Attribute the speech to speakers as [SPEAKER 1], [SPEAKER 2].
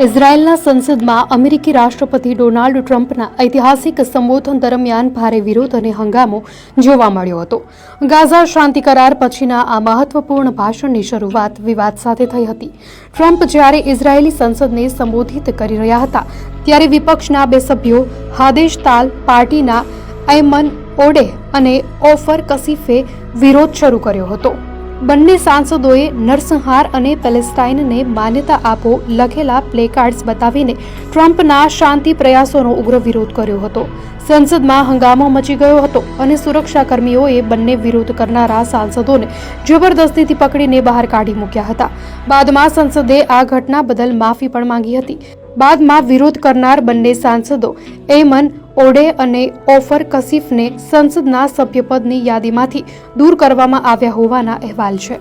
[SPEAKER 1] ઇઝરાયેલના સંસદમાં અમેરિકી રાષ્ટ્રપતિ ડોનાલ્ડ ટ્રમ્પના ઐતિહાસિક સંબોધન દરમિયાન ભારે વિરોધ અને હંગામો જોવા મળ્યો હતો. ગાઝા શાંતિ કરાર પછીના આ મહત્વપૂર્ણ ભાષણની શરૂઆત વિવાદ સાથે થઈ હતી. ટ્રમ્પ જ્યારે ઇઝરાયેલી સંસદને સંબોધિત કરી રહ્યા હતા ત્યારે વિપક્ષના બે સભ્યો હાદેશ તાલ પાર્ટીના અયમન ઓડે અને ઓફર કસીફે વિરોધ શરૂ કર્યો હતો. બંને સાંસદોએ નરસંહાર અને પેલેસ્ટાઇનને માન્યતા આપો લખેલા પ્લેકાર્ડ્સ બતાવીને ટ્રમ્પના શાંતિ પ્રયાસોનો ઉગ્ર વિરોધ કર્યો હતો. સંસદમાં હંગામો મચી ગયો હતો અને સુરક્ષાકર્મીઓએ બંને વિરોધ કરનારા સાંસદોને જબરદસ્તીથી પકડીને બહાર કાઢી મૂક્યા હતા. બાદમાં સંસદે આ ઘટના બદલ માફી પણ માંગી હતી. બાદમાં વિરોધ કરનાર બંને સાંસદો એમન ઓડે અને ઓફર કસીફને સંસદના સભ્યપદની યાદીમાંથી દૂર કરવામાં આવ્યા હોવાના અહેવાલ છે.